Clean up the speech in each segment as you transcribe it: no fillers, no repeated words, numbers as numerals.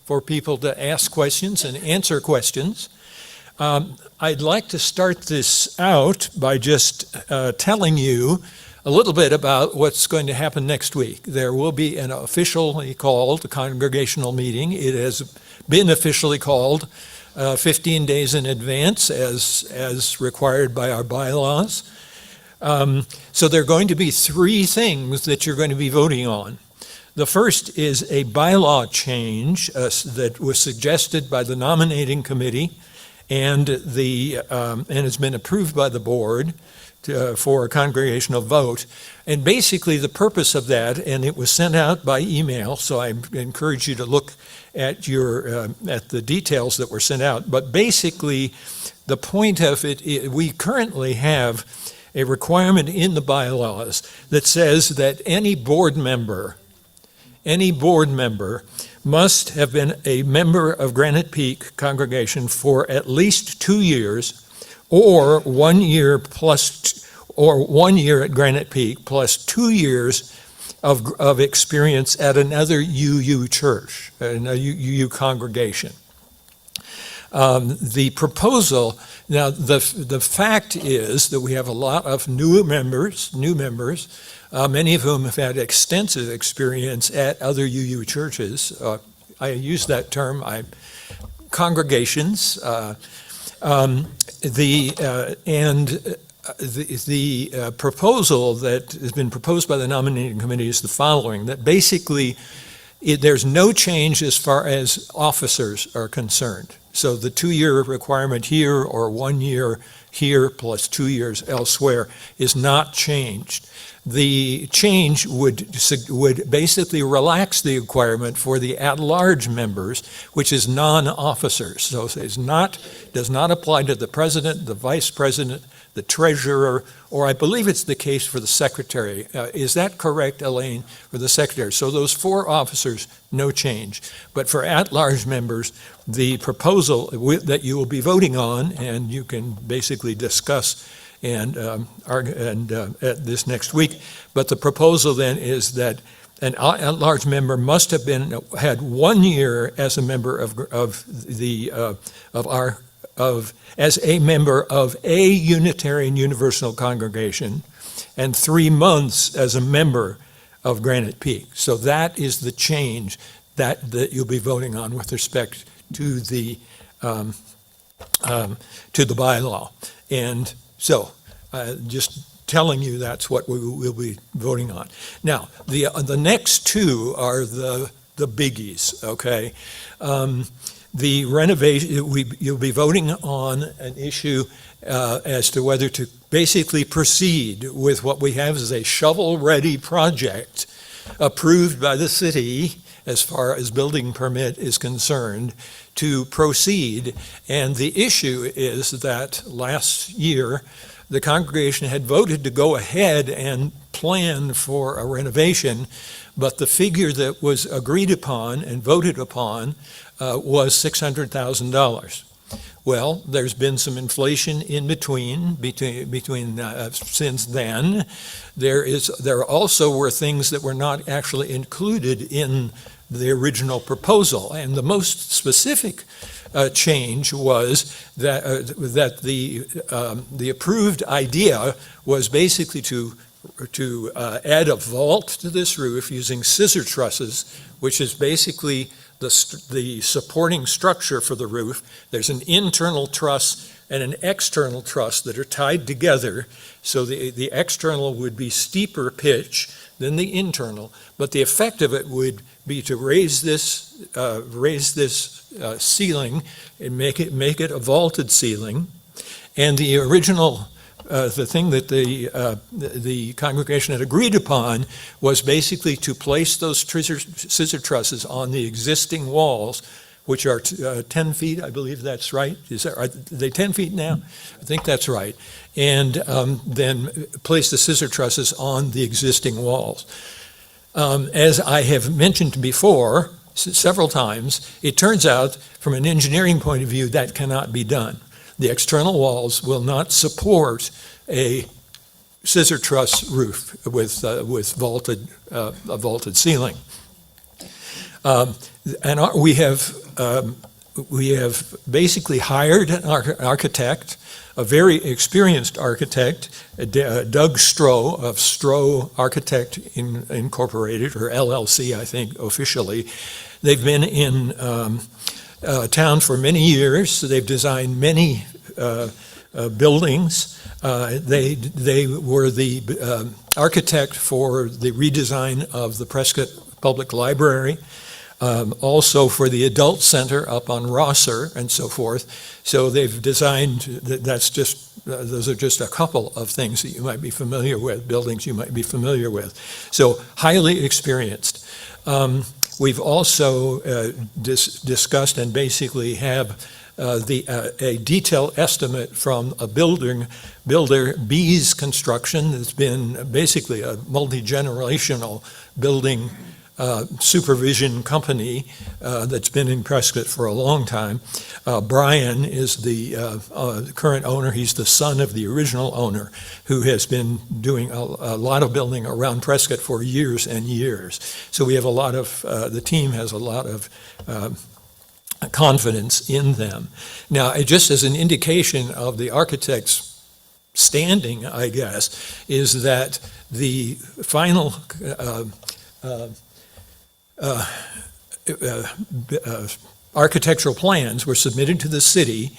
for people to ask questions and answer questions. I'd like to start this out by just telling you a little bit about what's going to happen next week. There will be an officially called Congregational Meeting. It has been officially called 15 days in advance as required by our bylaws. So there are going to be three things that you're going to be voting on. The first is a bylaw change that was suggested by the nominating committee and has been approved by the board for a congregational vote. And basically the purpose of that, and it was sent out by email, so I encourage you to look at the details that were sent out. But basically the point of it, we currently have a requirement in the bylaws that says that any board member must have been a member of Granite Peak congregation for at least 2 years, or 1 year at Granite Peak plus 2 years of experience at another UU church, a UU congregation. The proposal, now the fact is that we have a lot of new members, many of whom have had extensive experience at other UU churches. I use that term, congregations. The proposal that has been proposed by the nominating committee is the following, that basically there's no change as far as officers are concerned. So the 2-year requirement here or 1 year here plus 2 years elsewhere is not changed. The change would basically relax the requirement for the at-large members, which is non-officers. So it does not apply to the president, the vice president, the treasurer, or I believe it's the case for the secretary. Is that correct, Elaine, for the secretary? So those 4 officers, no change. But for at-large members, the proposal that you will be voting on, and you can basically discuss and at this next week, but the proposal then is that an at-large member must have had 1 year as a member as a member of a Unitarian Universal congregation, and 3 months as a member of Granite Peak. So that is the change that you'll be voting on with respect to the bylaw. And so, just telling you that's what we will be voting on. Now, the next 2 are the biggies, okay? The renovation, you'll be voting on an issue as to whether to basically proceed with what we have as a shovel-ready project approved by the city as far as building permit is concerned to proceed. And the issue is that last year, the congregation had voted to go ahead and plan for a renovation, but the figure that was agreed upon and voted upon was $600,000. Well, there's been some inflation in between since then. There also were things that were not actually included in the original proposal, and the most specific change was that the approved idea was basically to add a vault to this roof using scissor trusses, which is basically the supporting structure for the roof. There's an internal truss and an external truss that are tied together. So the external would be steeper pitch than the internal, but the effect of it would be to raise this ceiling and make it a vaulted ceiling. And the original the thing that the congregation had agreed upon was basically to place those scissor trusses on the existing walls, which are 10 feet, I believe that's right. Are they 10 feet now? I think that's right. And then place the scissor trusses on the existing walls. As I have mentioned before, several times, it turns out from an engineering point of view that cannot be done. The external walls will not support a scissor truss roof with a vaulted ceiling. And we have basically hired an architect, a very experienced architect, Doug Stroh of Stroh Architect Incorporated, or LLC, I think, officially. They've been in town for many years. They've designed many buildings. They were the architect for the redesign of the Prescott Public Library, also for the Adult Center up on Rosser and so forth. So they've designed, those are just a couple of things that you might be familiar with, buildings you might be familiar with. So highly experienced. We've also discussed and basically have a detailed estimate from a builder, B's Construction. It's been basically a multi-generational building supervision company that's been in Prescott for a long time. Brian is the current owner. He's the son of the original owner who has been doing a lot of building around Prescott for years and years. So we have a lot of, the team has a lot of confidence in them. Now, just as an indication of the architect's standing, I guess, is that the final architectural plans were submitted to the city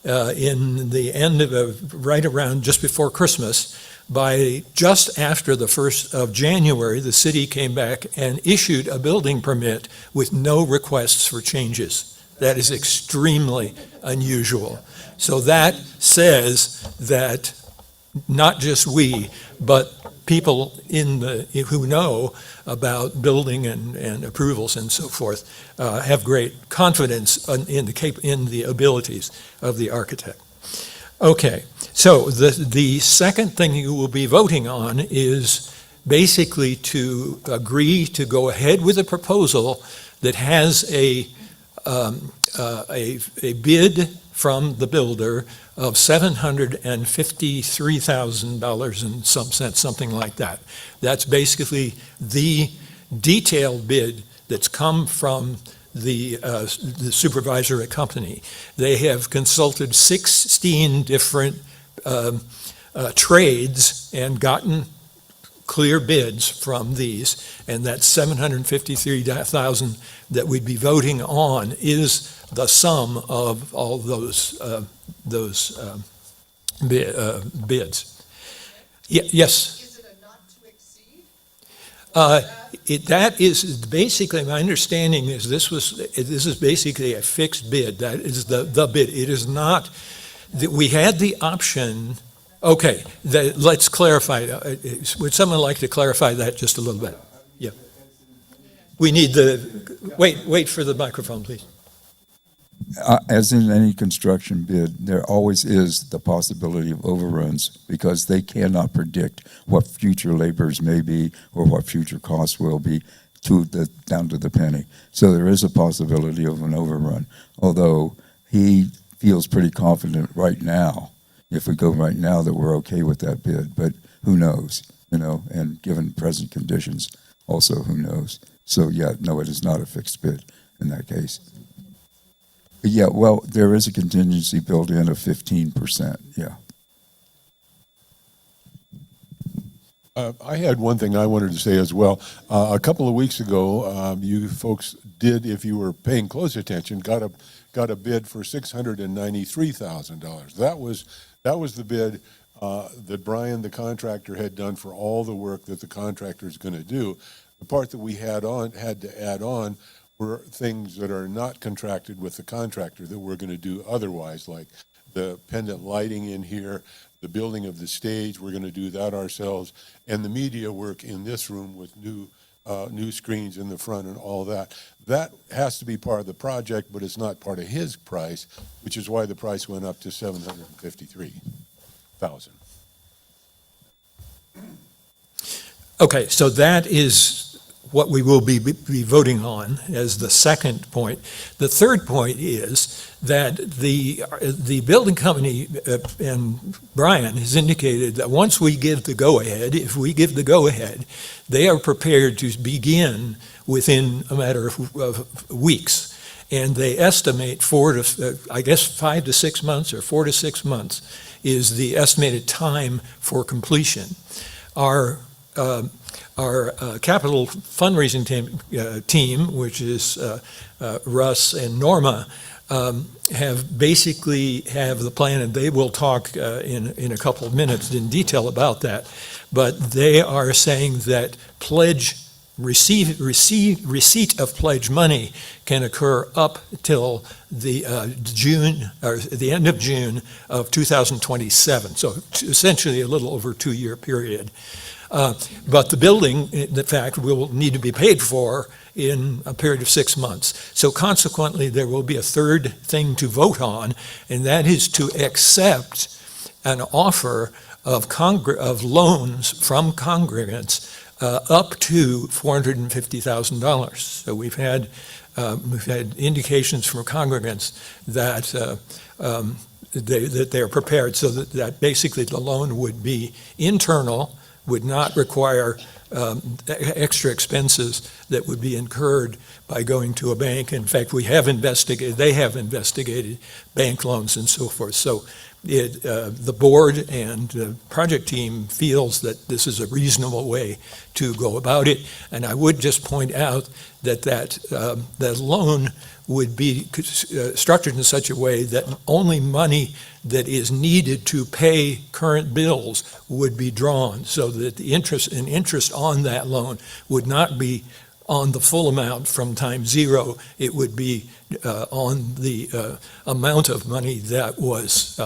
in the end of right around just before Christmas. By just after the 1st of January, the city came back and issued a building permit with no requests for changes. That is extremely unusual. So that says that not just we, but people who know about building and approvals and so forth have great confidence in the abilities of the architect. Okay, so the second thing you will be voting on is basically to agree to go ahead with a proposal that has a bid from the builder of $753,000 and some cents, something like that. That's basically the detailed bid that's come from the supervisory company. They have consulted 16 different trades and gotten clear bids from these, and that $753,000 that we'd be voting on is the sum of all those bids. Yes? Is it a not to exceed? That is basically, my understanding is this is basically a fixed bid. That is the bid. It is not, we had the option. Okay, let's clarify. Would someone like to clarify that just a little bit? Yeah. We need wait for the microphone, please. As in any construction bid, there always is the possibility of overruns because they cannot predict what future labors may be or what future costs will be down to the penny. So there is a possibility of an overrun, although he feels pretty confident right now, if we go right now, that we're okay with that bid, but who knows, and given present conditions, also who knows. So yeah, no, it is not a fixed bid in that case. Yeah, well, there is a contingency built in of 15%, yeah. I had one thing I wanted to say as well. A couple of weeks ago, you folks did, if you were paying close attention, got a bid for $693,000. That was the bid that Brian, the contractor, had done for all the work that the contractor is going to do. The part that we had to add on were things that are not contracted with the contractor that we're going to do otherwise, like the pendant lighting in here, the building of the stage, we're going to do that ourselves, and the media work in this room with new screens in the front and all that. That has to be part of the project, but it's not part of his price, which is why the price went up to $753,000. Okay, so that is what we will be voting on as the second point. The third point is that the building company and Brian has indicated that once we give the go-ahead, if we give the go-ahead, they are prepared to begin within a matter of weeks. And they estimate 5 to 6 months or 4 to 6 months is the estimated time for completion. Our capital fundraising team, which is Russ and Norma, have the plan, and they will talk in a couple of minutes in detail about that. But they are saying that receipt of pledge money can occur up till the end of June of 2027. So essentially a little over a 2-year period. But the building, in fact, will need to be paid for in a period of 6 months. So consequently, there will be a third thing to vote on, and that is to accept an offer of loans from congregants up to $450,000. So we've had indications from congregants that they're prepared, so that basically the loan would be internal, would not require extra expenses that would be incurred by going to a bank. In fact, they have investigated bank loans and so forth. So the board and the project team feels that this is a reasonable way to go about it. And I would just point out that loan would be structured in such a way that only money that is needed to pay current bills would be drawn, so that the interest on that loan would not be on the full amount from time zero. It would be on the amount of money that was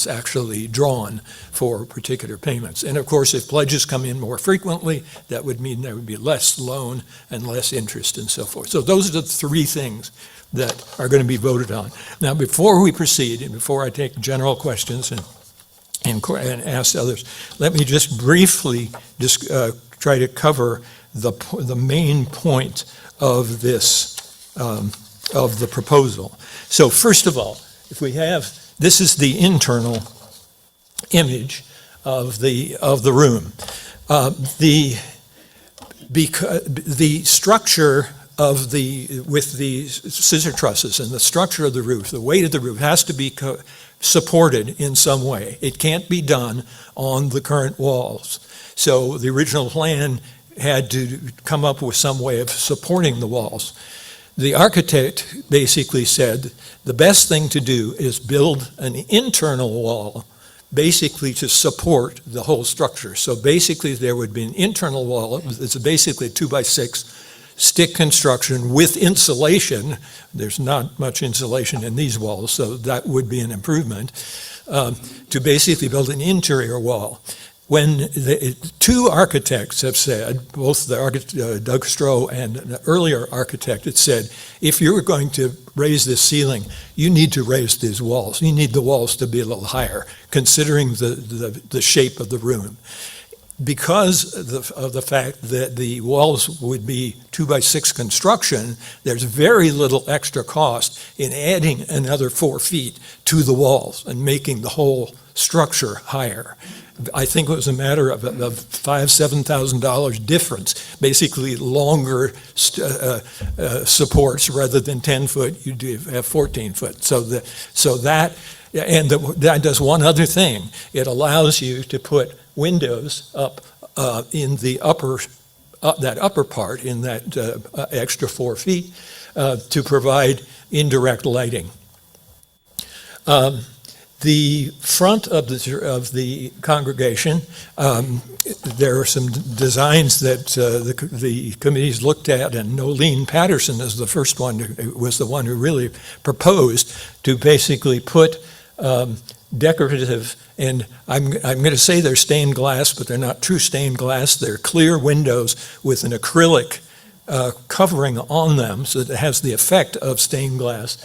actually drawn for particular payments. And of course, if pledges come in more frequently, that would mean there would be less loan and less interest and so forth. So those are the three things that are going to be voted on. Now, before we proceed, and before I take general questions and ask others, let me just briefly try to cover the main point of this, of the proposal. So first of all, this is the internal image of the room. The structure with the scissor trusses and the structure of the roof, the weight of the roof has to be supported in some way. It can't be done on the current walls. So the original plan had to come up with some way of supporting the walls. The architect basically said the best thing to do is build an internal wall basically to support the whole structure. So basically there would be an internal wall. It's basically a 2x6 stick construction with insulation. There's not much insulation in these walls, so that would be an improvement, to basically build an interior wall. When the two architects have said, both Doug Stroh and the earlier architect had said, if you're going to raise this ceiling, you need to raise these walls. You need the walls to be a little higher, considering the shape of the room. Because of the fact that the walls would be 2x6 construction, there's very little extra cost in adding another 4 feet to the walls and making the whole structure higher. I think it was a matter of $5,000–7,000 difference, basically longer supports rather than 10 foot, you do have 14 foot. That does one other thing. It allows you to put windows up in the that upper part in that extra 4 feet to provide indirect lighting. The front of the congregation, there are some designs that the committees looked at, and Nolene Patterson was the one who really proposed to basically put decorative, and I'm going to say they're stained glass, but they're not true stained glass. They're clear windows with an acrylic covering on them, so that it has the effect of stained glass.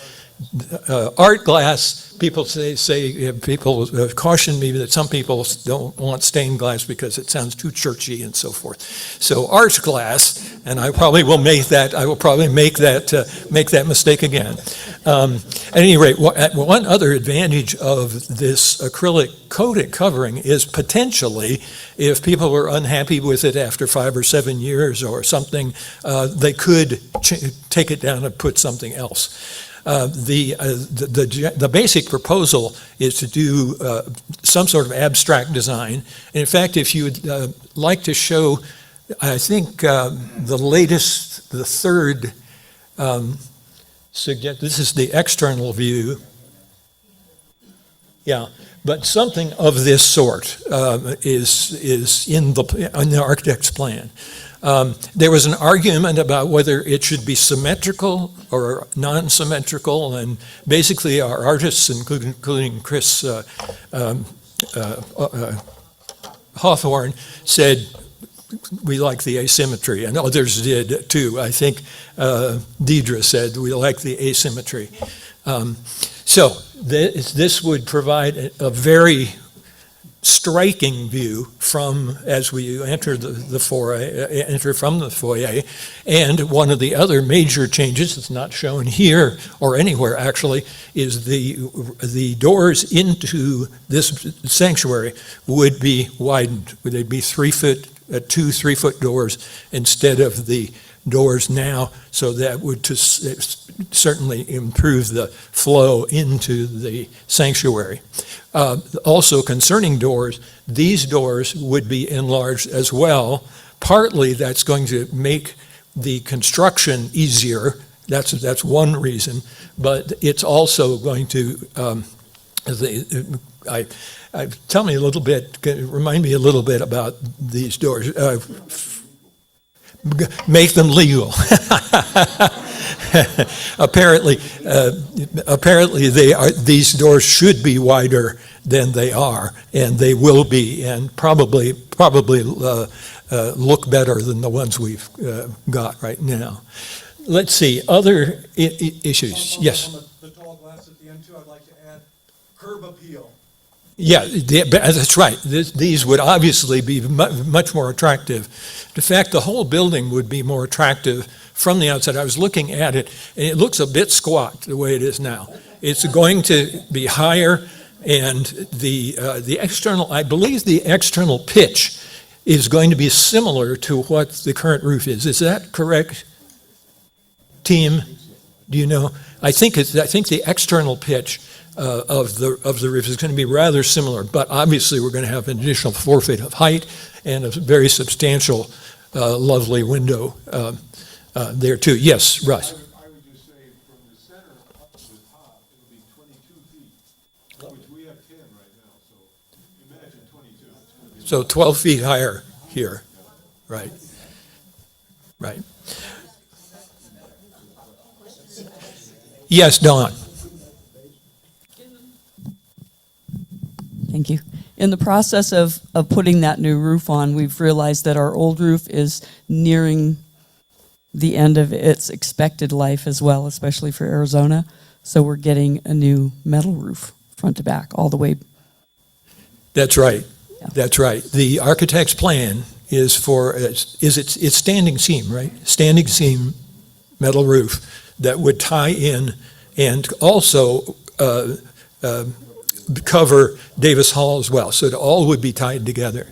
Art glass, people people caution me that some people don't want stained glass because it sounds too churchy and so forth. So art glass, and I will probably make that mistake again. At any rate, one other advantage of this acrylic coating covering is potentially, if people were unhappy with it after 5 or 7 years or something, they could take it down and put something else. The basic proposal is to do some sort of abstract design. And in fact, if you would like to show, I think the third this is the external view. Yeah, but something of this sort is in the architect's plan. There was an argument about whether it should be symmetrical or non-symmetrical, and basically our artists, including Chris Hawthorne, said we like the asymmetry, and others did too. I think Deidre said we like the asymmetry. So this would provide a very striking view from as we enter from the foyer. And one of the other major changes that's not shown here or anywhere actually is the doors into this sanctuary would be widened. They'd be 2 3-foot doors instead of the doors now, so that would certainly improve the flow into the sanctuary. Also concerning doors, these doors would be enlarged as well. Partly that's going to make the construction easier. That's one reason, but it's also going to remind me a little bit about these doors. Make them legal. Apparently, these doors should be wider than they are, and they will be, and probably look better than the ones we've got right now. Let's see, other issues. Yes. On the tall glass at the end too, I'd like to add curb appeal. Yeah, that's right. These would obviously be much more attractive. In fact, the whole building would be more attractive from the outside. I was looking at it, and it looks a bit squat the way it is now. It's going to be higher, and the external, I believe the external pitch is going to be similar to what the current roof is. Is that correct, team? Do you know? I think the external pitch of the roof is going to be rather similar, but obviously we're going to have an additional 4 feet of height and a very substantial, lovely window there too. Yes, Russ. I would just say from the center up to the top, it'll be 22 feet, which we have 10 right now, so imagine 22. So 12 feet higher here, right? Right. Yes, Dawn. Thank you. In the process of putting that new roof on, we've realized that our old roof is nearing the end of its expected life as well, especially for Arizona. So we're getting a new metal roof, front to back, all the way. That's right. Yeah. That's right. The architect's plan is it's standing seam, right? Standing seam metal roof that would tie in and also cover Davis Hall as well. So it all would be tied together.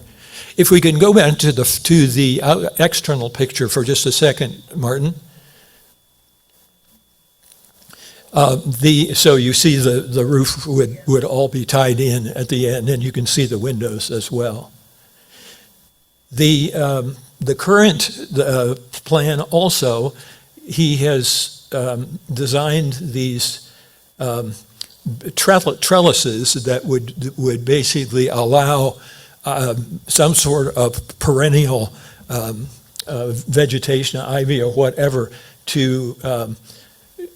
If we can go back to the external picture for just a second, Martin. So you see the roof would all be tied in at the end, and you can see the windows as well. The current plan also, he has designed these trellises that would basically allow some sort of perennial vegetation, ivy or whatever, to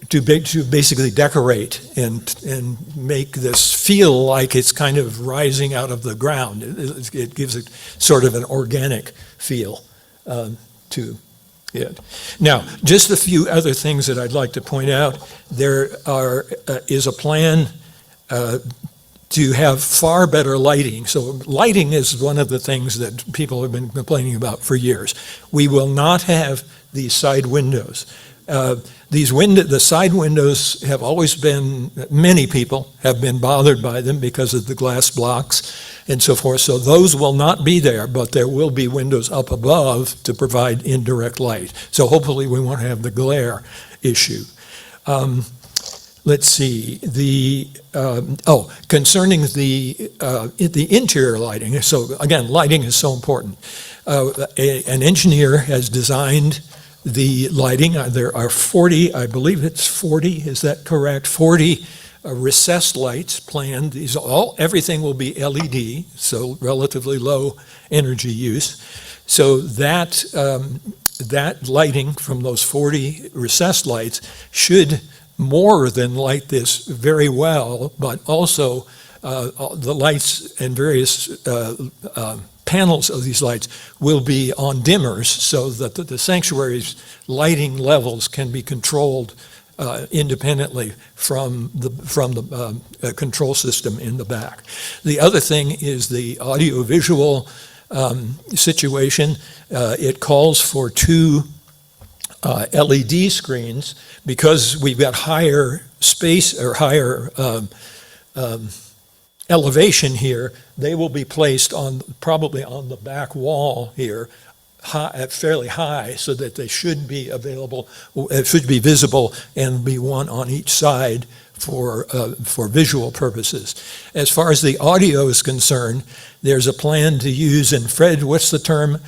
basically decorate and make this feel like it's kind of rising out of the ground. It gives it sort of an organic feel to it. Now, just a few other things that I'd like to point out. There is a plan to have far better lighting. So lighting is one of the things that people have been complaining about for years. We will not have these side windows. The side windows have always been, many people have been bothered by them because of the glass blocks and so forth. So those will not be there, but there will be windows up above to provide indirect light. So hopefully we won't have the glare issue. Let's see, concerning the interior lighting. So again, lighting is so important. An engineer has designed the lighting. There are 40, I believe it's 40, is that correct? 40 recessed lights planned. Everything will be LED, so relatively low energy use. So that lighting from those 40 recessed lights should more than light this very well, but also the lights and various panels of these lights will be on dimmers so that the sanctuary's lighting levels can be controlled independently from the control system in the back. The other thing is the audiovisual situation. It calls for 2 LED screens because we've got higher space or higher elevation here. They will be placed probably on the back wall here, fairly high, so that they should be available, should be visible, and be one on each side for visual purposes. As far as the audio is concerned, there's a plan to use, and Fred, what's the term?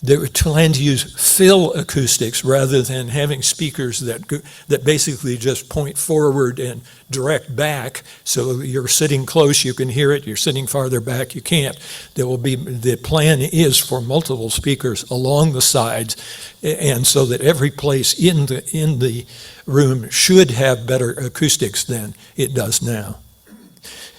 They plan to use fill acoustics rather than having speakers that basically just point forward and direct back. So you're sitting close, you can hear it. You're sitting farther back, you can't. The plan is for multiple speakers along the sides, and so that every place in the room should have better acoustics than it does now.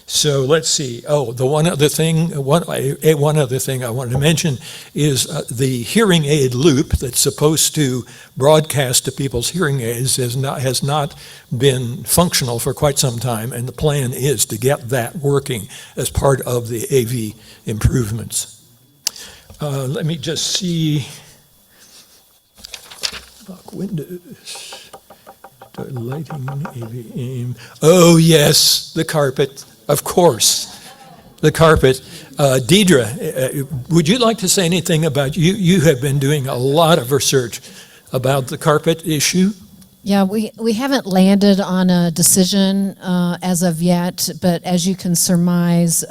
So let's see. One other thing I wanted to mention is the hearing aid loop that's supposed to broadcast to people's hearing aids has not been functional for quite some time, and the plan is to get that working as part of the AV improvements. Let me just see. Lock windows. Lighting, AV aim. Oh yes, the carpet. Of course, the carpet. Deidre, would you like to say anything about, you have been doing a lot of research about the carpet issue? Yeah, we haven't landed on a decision as of yet, but as you can surmise,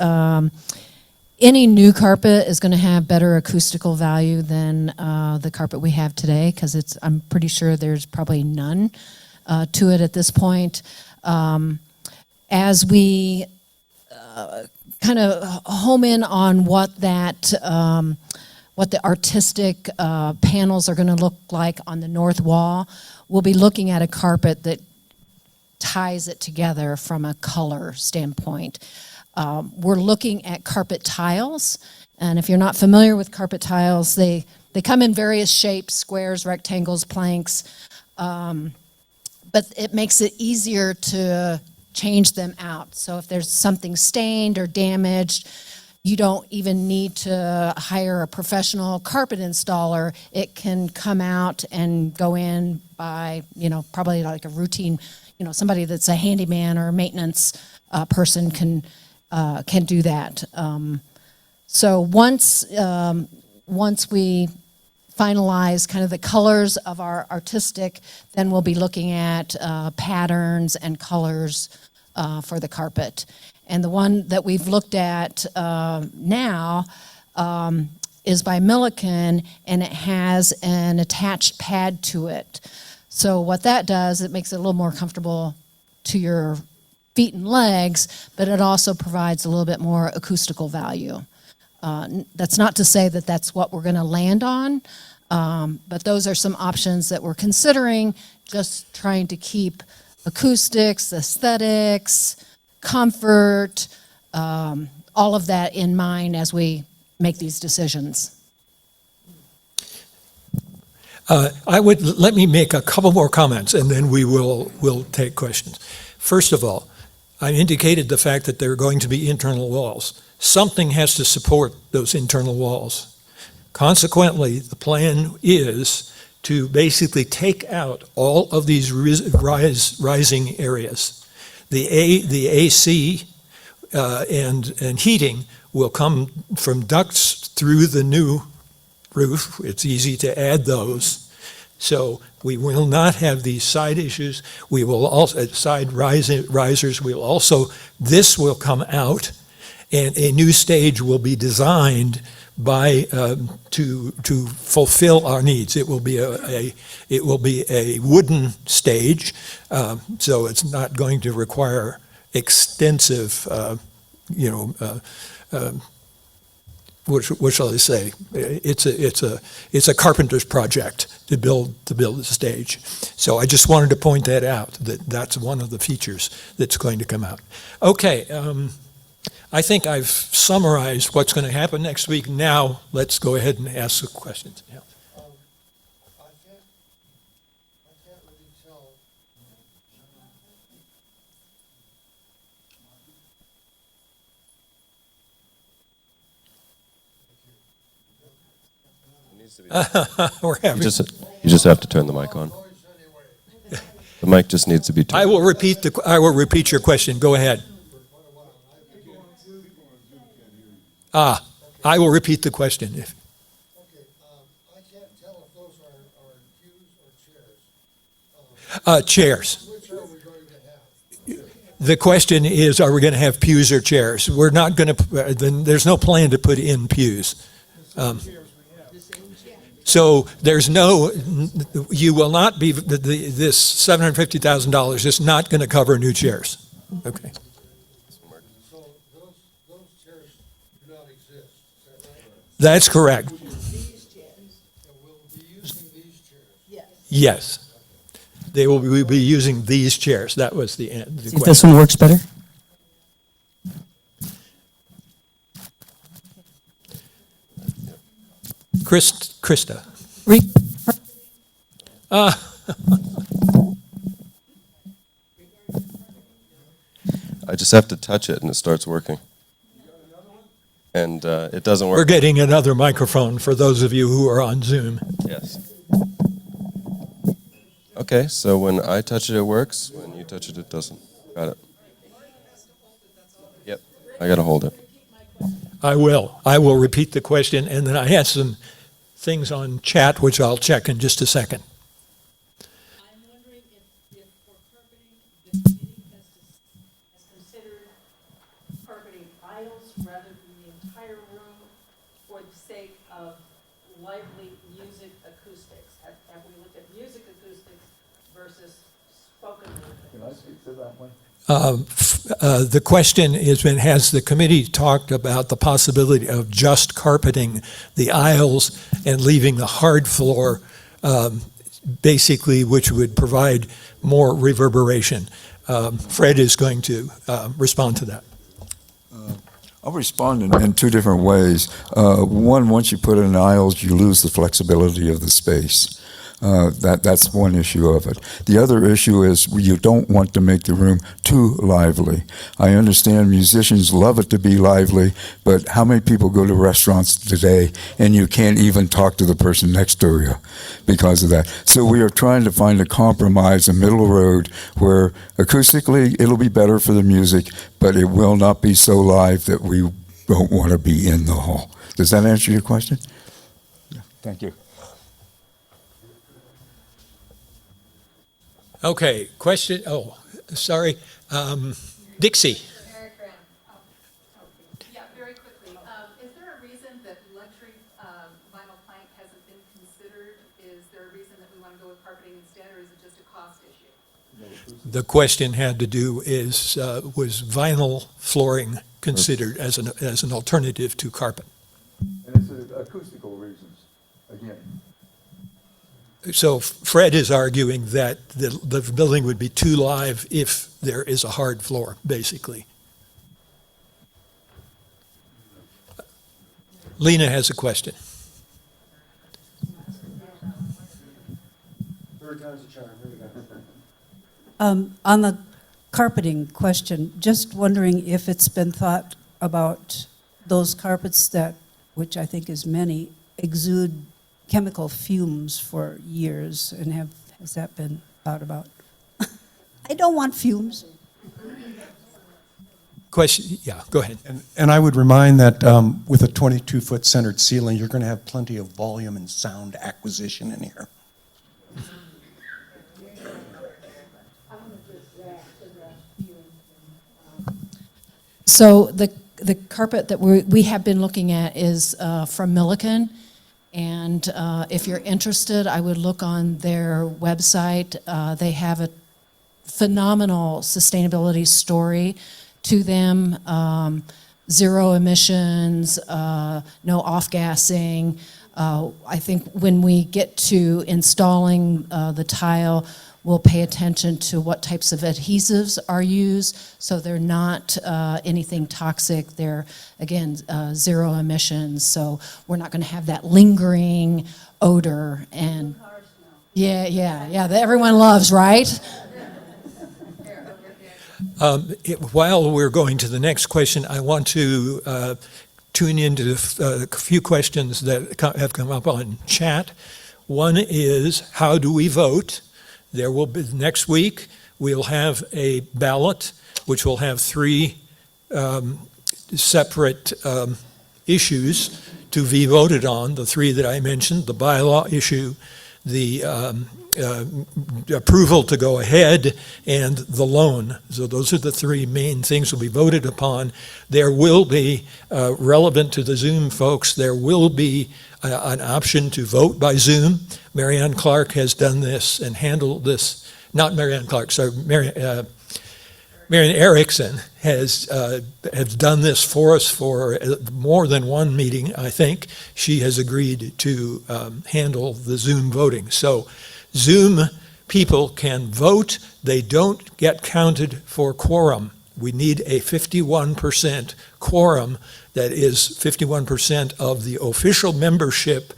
any new carpet is going to have better acoustical value than the carpet we have today, because I'm pretty sure there's probably none to it at this point. As we kind of home in on what the artistic panels are going to look like on the north wall, we'll be looking at a carpet that ties it together from a color standpoint. We're looking at carpet tiles, and if you're not familiar with carpet tiles, they come in various shapes: squares, rectangles, planks, but it makes it easier to change them out. So if there's something stained or damaged, you don't even need to hire a professional carpet installer. It can come out and go in by, probably like a routine, somebody that's a handyman or a maintenance person can do that. So once we finalize kind of the colors of our artistic, then we'll be looking at patterns and colors for the carpet. And the one that we've looked at now is by Milliken, and it has an attached pad to it. So what that does, it makes it a little more comfortable to your feet and legs, but it also provides a little bit more acoustical value. That's not to say that that's what we're going to land on, but those are some options that we're considering, just trying to keep acoustics, aesthetics, comfort, all of that in mind as we make these decisions. Let me make a couple more comments, and then we'll take questions. First of all, I indicated the fact that there are going to be internal walls. Something has to support those internal walls. Consequently, the plan is to basically take out all of these rising areas. The AC and heating will come from ducts through the new roof. It's easy to add those. So we will not have these side issues. We will also, side risers, we'll also, this will come out, and a new stage will be designed by, to fulfill our needs. It will be a wooden stage, so it's not going to require extensive, what shall I say? It's a carpenter's project to build the stage. So I just wanted to point that out, that's one of the features that's going to come out. Okay, I think I've summarized what's going to happen next week. Now let's go ahead and ask the questions. Yeah. I can't really tell. We're having. You just have to turn the mic on. The mic just needs to be turned. I will repeat your question. Go ahead. I will repeat the question. Okay, I can't tell if those are pews or chairs. Chairs. Which are we going to have? The question is, are we going to have pews or chairs? We're not going to, there's no plan to put in pews. So there's no, you will not be, this $750,000 is not going to cover new chairs. Okay. So those chairs do not exist, is that right? That's correct. And we'll be using these chairs. Yes. They will be using these chairs. That was the end. See if this one works better. Krista. I just have to touch it and it starts working. And it doesn't We're work. getting another microphone for those of you who are on Zoom. Yes. Okay, so when I touch it, it works. When you touch it, it doesn't. Got it. Yep, I got to hold it. I will. I will repeat the question, and then I have some things on chat, which I'll check in just a second. I'm wondering if for carpeting, the committee has considered carpeting aisles rather than the entire room for the sake of lively music acoustics. Have we looked at music acoustics versus spoken word? Can I speak to that one? The question is, has the committee talked about the possibility of just carpeting the aisles and leaving the hard floor, basically, which would provide more reverberation? Fred is going to respond to that. I'll respond in two different ways. One, once you put in aisles, you lose the flexibility of the space. That's one issue of it. The other issue is you don't want to make the room too lively. I understand musicians love it to be lively, but how many people go to restaurants today and you can't even talk to the person next to you because of that? So we are trying to find a compromise, a middle road, where acoustically it'll be better for the music, but it will not be so live that we don't want to be in the hall. Does that answer your question? Yeah. Thank you. Okay, question, sorry, Dixie. Yeah, very quickly. Is there a reason that luxury vinyl plank hasn't been considered? Is there a reason that we want to go with carpeting instead, or is it just a cost issue? The question had to do was vinyl flooring considered as an alternative to carpet? And it's acoustical reasons, again. So Fred is arguing that the building would be too live if there is a hard floor, basically. Lena has a question. Third time's a charm, here we go. On the carpeting question, just wondering if it's been thought about those carpets that, which I think is many, exude chemical fumes for years, and has that been thought about? I don't want fumes. Question, yeah, go ahead. And I would remind that with a 22-foot centered ceiling, you're going to have plenty of volume and sound acquisition in here. So the carpet that we have been looking at is from Milliken, and if you're interested, I would look on their website. They have a phenomenal sustainability story to them. Zero emissions, no off-gassing. I think when we get to installing the tile, we'll pay attention to what types of adhesives are used, so they're not anything toxic. They're, again, zero emissions, so we're not going to have that lingering odor. And yeah, that everyone loves, right? While we're going to the next question, I want to tune into a few questions that have come up on chat. One is, how do we vote? There will be, next week, we'll have a ballot, which will have three separate issues to be voted on, the three that I mentioned: the bylaw issue, the approval to go ahead, and the loan. So those are the three main things that will be voted upon. There will be, relevant to the Zoom folks, there will be an option to vote by Zoom. Marianne Clark has done this and handled this. Not Marianne Clark, sorry, Marianne Erickson has done this for us for more than one meeting, I think. She has agreed to handle the Zoom voting. So Zoom people can vote. They don't get counted for quorum. We need a 51% quorum, that is 51% of the official membership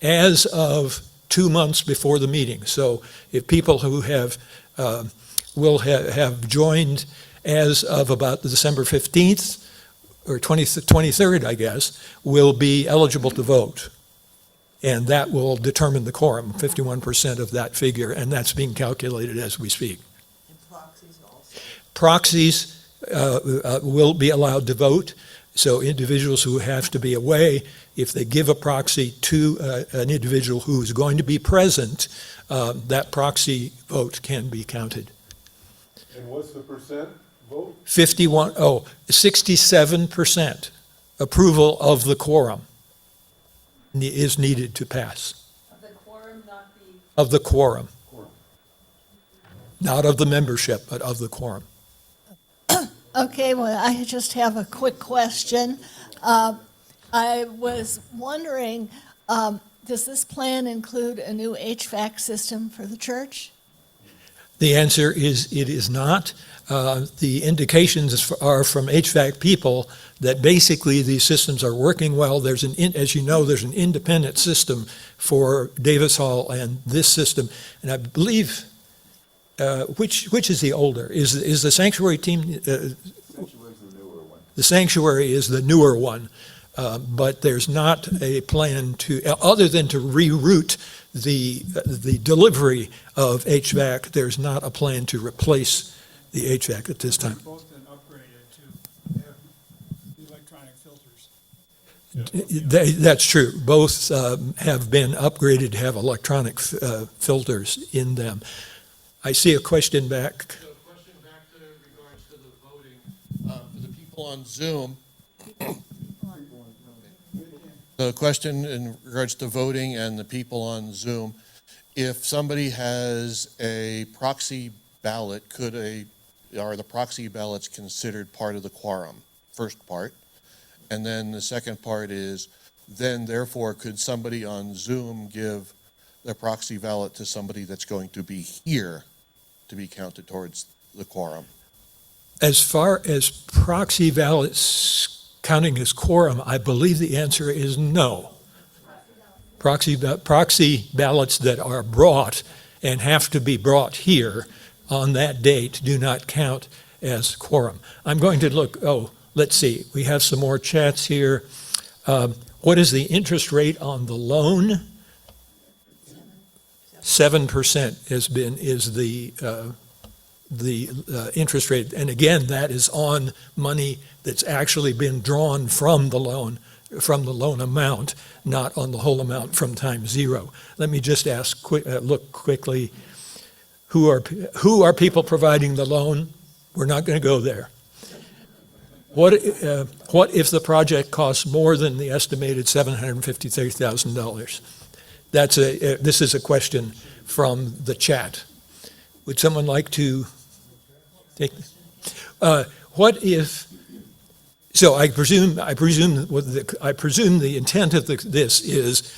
as of 2 months before the meeting. So if people who have will have joined as of about December 15th or 23rd, I guess, will be eligible to vote. And that will determine the quorum, 51% of that figure, and that's being calculated as we speak. And proxies also. Proxies will be allowed to vote. So individuals who have to be away, if they give a proxy to an individual who is going to be present, that proxy vote can be counted. And what's the percent vote? 67% approval of the quorum is needed to pass. Of the quorum, not the. Of the quorum. Not of the membership, but of the quorum. Okay, well, I just have a quick question. I was wondering, does this plan include a new HVAC system for the church? The answer is it is not. The indications are from HVAC people that basically these systems are working well. There's as you know, there's an independent system for Davis Hall and this system, and I believe which is the older? Is the sanctuary team? The sanctuary is the newer one, but there's not a plan to, other than to reroute the delivery of HVAC. There's not a plan to replace the HVAC at this time. Both been upgraded to have electronic filters. That's true. Both have been upgraded to have electronic filters in them. I see a question back. So a question back to regards to the voting, for the people on Zoom. The question in regards to voting and the people on Zoom, if somebody has a proxy ballot, are the proxy ballots considered part of the quorum? First part. And then the second part is, then therefore could somebody on Zoom give their proxy ballot to somebody that's going to be here to be counted towards the quorum? As far as proxy ballots counting as quorum, I believe the answer is no. Proxy ballots that are brought and have to be brought here on that date do not count as quorum. I'm going to look, let's see, we have some more chats here. What is the interest rate on the loan? 7% is the interest rate. And again, that is on money that's actually been drawn from the loan amount, not on the whole amount from time zero. Let me just ask, look quickly, who are people providing the loan? We're not going to go there. What if the project costs more than the estimated $753,000? This is a question from the chat. Would someone like to take? What if? So I presume the intent of this is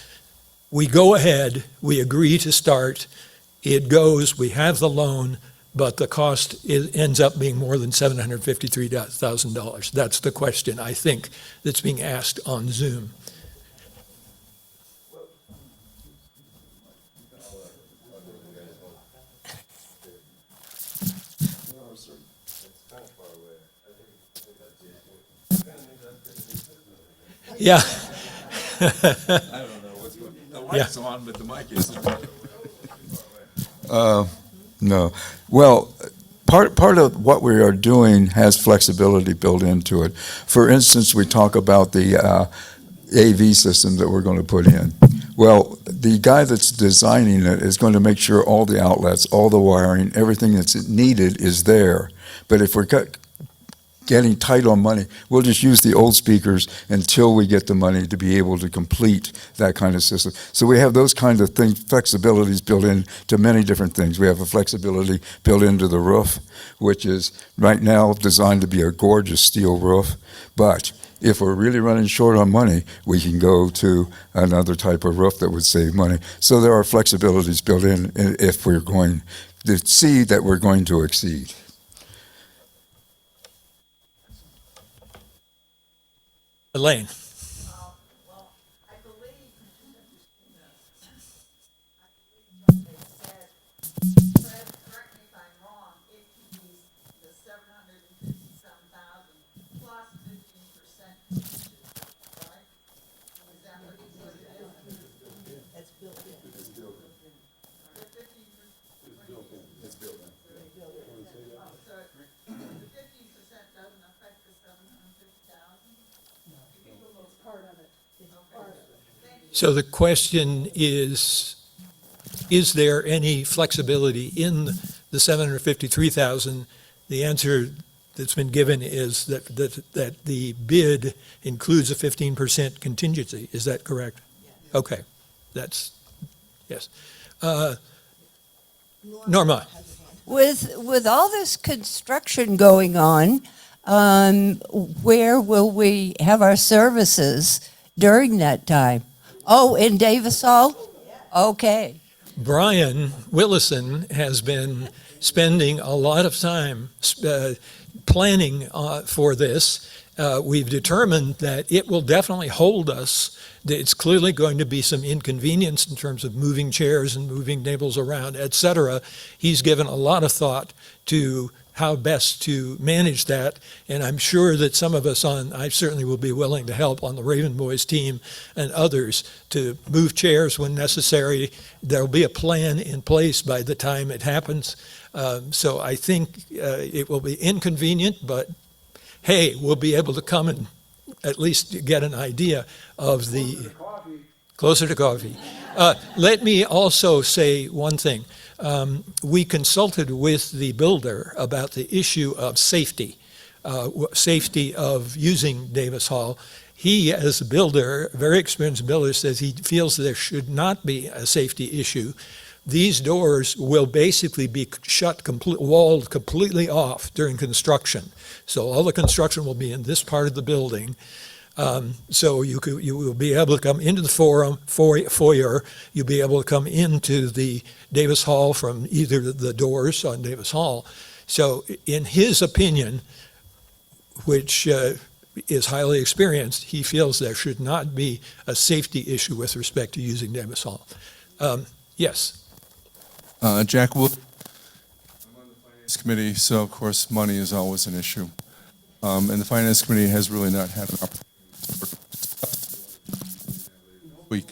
we go ahead, we agree to start, it goes, we have the loan, but the cost ends up being more than $753,000. That's the question, I think, that's being asked on Zoom. Yeah. I don't know what's going on. The light's on, but the mic isn't. No. Well, part of what we are doing has flexibility built into it. For instance, we talk about the AV system that we're going to put in. Well, the guy that's designing it is going to make sure all the outlets, all the wiring, everything that's needed is there. But if we're getting tight on money, we'll just use the old speakers until we get the money to be able to complete that kind of system. So we have those kind of things, flexibilities built in to many different things. We have a flexibility built into the roof, which is right now designed to be a gorgeous steel roof. But if we're really running short on money, we can go to another type of roof that would save money. So there are flexibilities built in if we're going to see that we're going to exceed. Elaine. Well, I believe they said, Fred, correct me if I'm wrong, it can be the 750-some thousand plus 15% right? Is that what it is? It's built in. It's built in. The 15%. It's built in. So the 15% doesn't affect the 750,000? It's part of it. It's part of it. So the question is there any flexibility in the 753,000? The answer that's been given is that the bid includes a 15% contingency. Is that correct? Yes. Okay, yes. Norma. With all this construction going on, where will we have our services during that time? Oh, in Davis Hall? Okay. Brian Willison has been spending a lot of time planning for this. We've determined that it will definitely hold us. It's clearly going to be some inconvenience in terms of moving chairs and moving tables around, etc. He's given a lot of thought to how best to manage that, and I'm sure that some of us I certainly will be willing to help on the Raven Boys team and others to move chairs when necessary. There'll be a plan in place by the time it happens. So I think it will be inconvenient, but hey, we'll be able to come and at least get an idea of the closer to coffee. Let me also say one thing. We consulted with the builder about the issue of safety of using Davis Hall. He, as a builder, very experienced builder, says he feels there should not be a safety issue. These doors will basically be walled completely off during construction. So all the construction will be in this part of the building. So you will be able to come into the foyer. You'll be able to come into the Davis Hall from either the doors on Davis Hall. So in his opinion, which is highly experienced, he feels there should not be a safety issue with respect to using Davis Hall. Yes. Jack Wood. I'm on the Finance Committee, so of course money is always an issue. And the Finance Committee has really not had an opportunity week.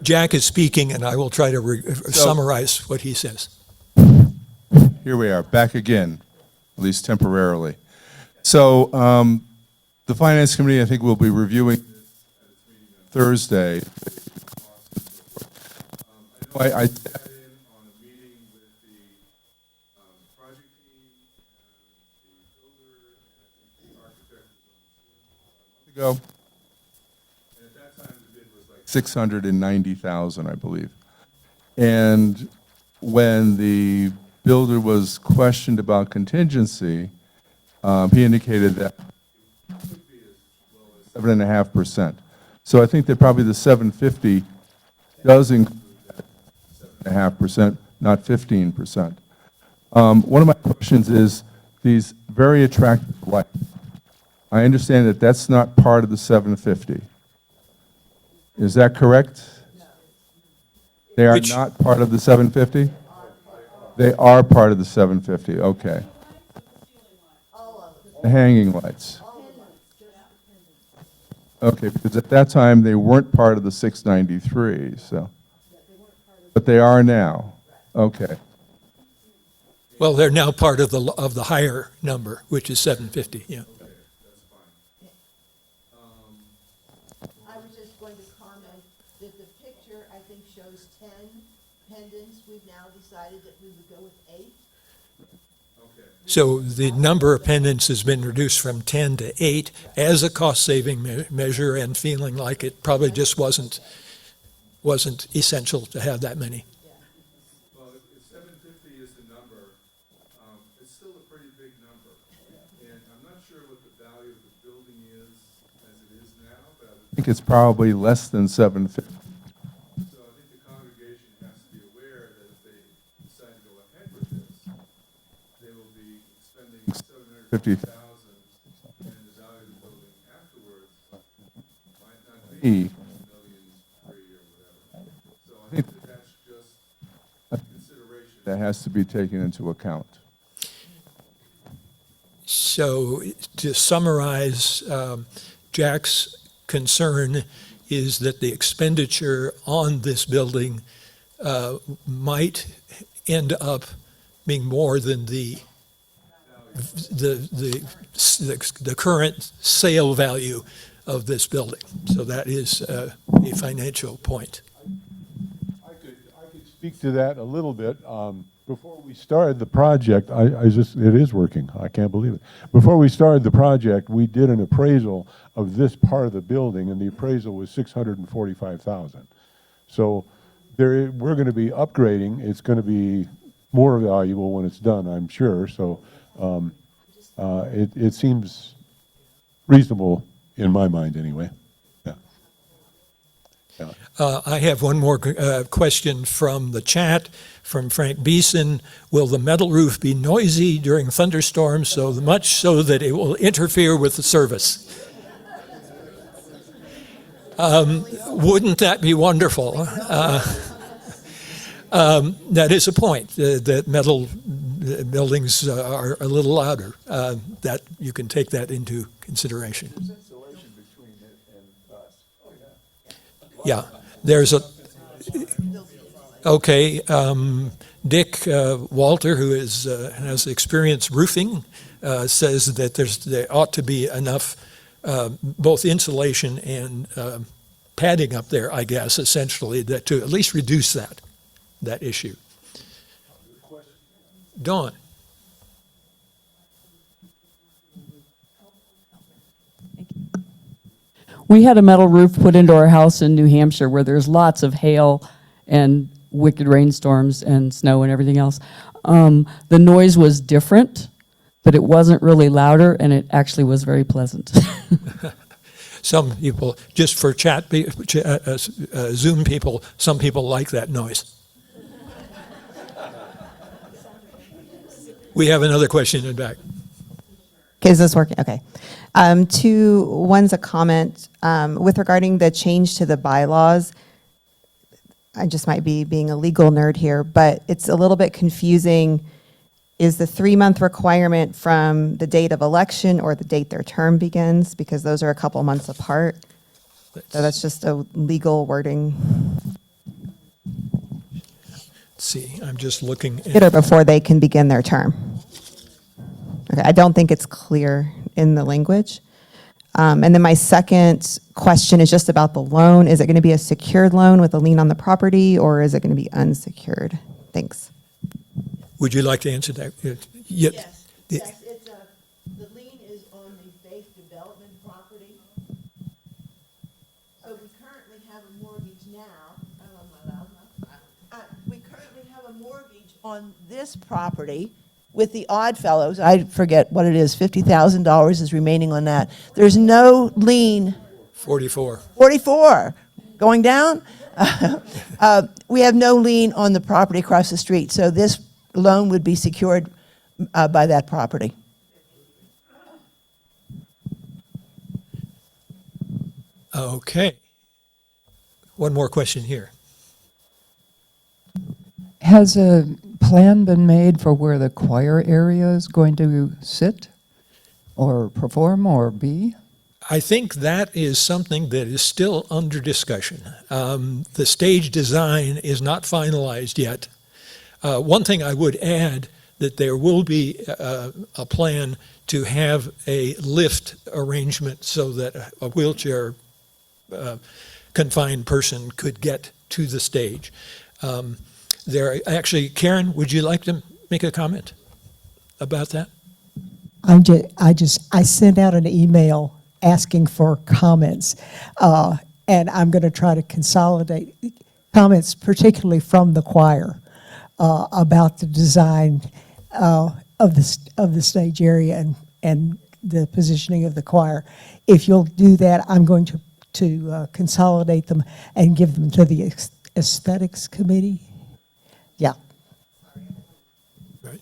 Jack is speaking, and I will try to summarize what he says. Here we are, back again, at least temporarily. So the Finance Committee, I think, will be reviewing this at its meeting on Thursday. I sat in on a meeting with the project team and the builder and I think the architect was on Zoom a month ago. And at that time, the bid was like $690,000, I believe. And when the builder was questioned about contingency, he indicated that it could be as low as 7.5%. So I think that probably the 750 does include that 7.5%, not 15%. One of my questions is these very attractive lights. I understand that that's not part of the 750. Is that correct? They are not part of the 750? They are part of the 750, okay. The hanging lights. Okay, because at that time, they weren't part of the 693, so. But they are now, okay. Well, they're now part of the higher number, which is 750, yeah. I was just going to comment that the picture, I think, shows 10 pendants. We've now decided that we would go with 8. So the number of pendants has been reduced from 10 to 8 as a cost-saving measure, and feeling like it probably just wasn't essential to have that many. Well, if 750 is the number, it's still a pretty big number. And I'm not sure what the value of the building is as it is now, but I think it's probably less than 750. So I think the congregation has to be aware that if they decide to go ahead with this, they will be spending $750,000, and the value of the building afterwards might not be millions free or whatever. So I think that that's just a consideration that has to be taken into account. So to summarize, Jack's concern is that the expenditure on this building might end up being more than the current sale value of this building. So that is a financial point. I could speak to that a little bit. Before we started the project, it is working. I can't believe it. Before we started the project, we did an appraisal of this part of the building, and the appraisal was $645,000. So we're going to be upgrading. It's going to be more valuable when it's done, I'm sure. So it seems reasonable in my mind, anyway. Yeah. Yeah. I have one more question from the chat, from Frank Beeson. Will the metal roof be noisy during thunderstorms, so much so that it will interfere with the service? Wouldn't that be wonderful? That is a point, that metal buildings are a little louder. That you can take that into consideration. There's insulation between it and us. Oh, yeah. Yeah, there's okay, Dick Walter, who has experienced roofing, says that there ought to be enough both insulation and padding up there, I guess, essentially, that to at least reduce that issue. Dawn. We had a metal roof put into our house in New Hampshire where there's lots of hail and wicked rainstorms and snow and everything else. The noise was different, but it wasn't really louder, and it actually was very pleasant. Some people, just for Zoom people, some people like that noise. We have another question in the back. Okay, is this working? Okay. One's a comment with regarding the change to the bylaws. I just might be being a legal nerd here, but it's a little bit confusing. Is the 3-month requirement from the date of election or the date their term begins? Because those are a couple months apart. So that's just a legal wording. Let's see, I'm just looking Or at, before they can begin their term. Okay, I don't think it's clear in the language. And then my second question is just about the loan. Is it going to be a secured loan with a lien on the property, or is it going to be unsecured? Thanks. would you like to answer that? Yes, it's the lien is on the base development property. So we currently have a mortgage now, we currently have a mortgage on this property with the Odd Fellows. I forget what it is, $50,000 is remaining on that. There's no lien. 44. 44, going down? We have no lien on the property across the street, so this loan would be secured by that property. Okay. One more question here. Has a plan been made for where the choir area is going to sit or perform or be? I think that is something that is still under discussion. The stage design is not finalized yet. One thing I would add, that there will be a plan to have a lift arrangement so that a wheelchair confined person could get to the stage. Actually, Karen, would you like to make a comment about that? I sent out an email asking for comments, and I'm going to try to consolidate comments, particularly from the choir, about the design of the stage area and the positioning of the choir. If you'll do that, I'm going to consolidate them and give them to the aesthetics committee. Yeah. Right.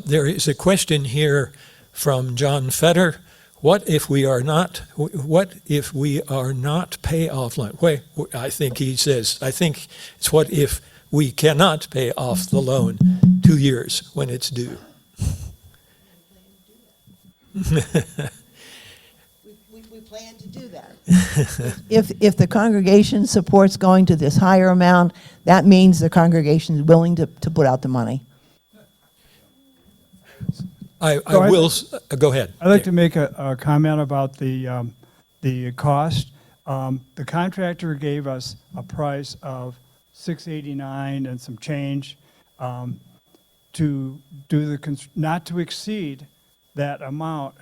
There is a question here from John Fetter. What if we are not pay off loan? Wait, I think he says, I think it's what if we cannot pay off the loan 2 years when it's due. We plan to do that. If the congregation supports going to this higher amount, that means the congregation is willing to put out the money. I will go ahead. I'd like to make a comment about the cost. The contractor gave us a price of $689 and some change to do not to exceed that amount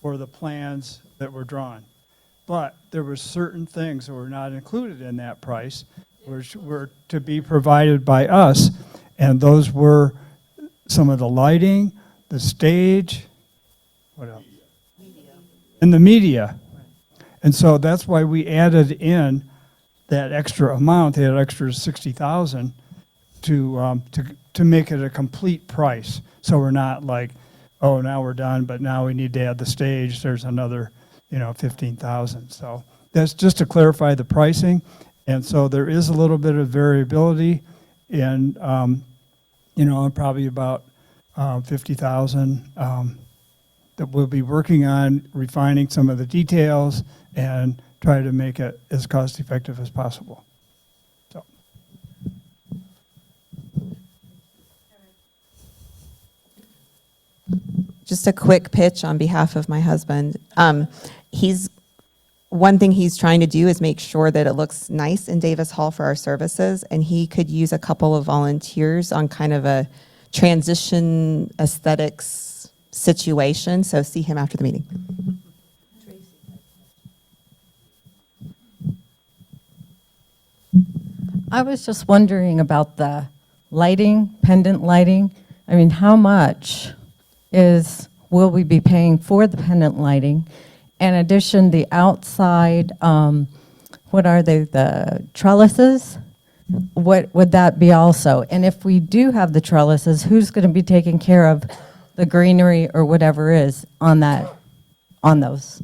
for the plans that were drawn. But there were certain things that were not included in that price, which were to be provided by us, and those were some of the lighting, the stage, what else? And the media. And so that's why we added in that extra amount, that extra 60,000 to make it a complete price. So we're not like, oh, now we're done, but now we need to add the stage. There's another, 15,000. So that's just to clarify the pricing. And so there is a little bit of variability in, probably about 50,000 that we'll be working on refining some of the details and try to make it as cost effective as possible. So. Just a quick pitch on behalf of my husband. One thing he's trying to do is make sure that it looks nice in Davis Hall for our services, and he could use a couple of volunteers on kind of a transition aesthetics situation, so see him after the meeting. I was just wondering about the lighting, pendant lighting. I mean, how much will we be paying for the pendant lighting? In addition, the outside, what are they, the trellises? What would that be also? And if we do have the trellises, who's going to be taking care of the greenery or whatever is on those?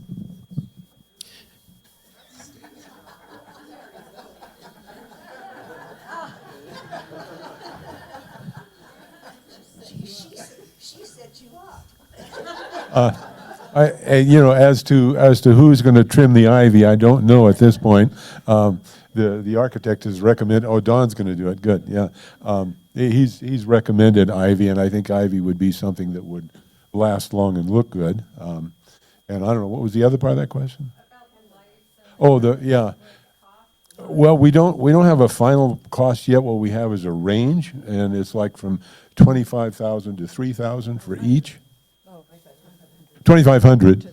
She set you up. As to who's going to trim the ivy, I don't know at this point. The architect has recommended. Oh, Don's going to do it. Good, yeah. He's recommended ivy, and I think ivy would be something that would last long and look good. And I don't know, what was the other part of that question? Oh, yeah. Well, we don't have a final cost yet. What we have is a range, and it's like from 25,000 to 3,000 for each. 2,500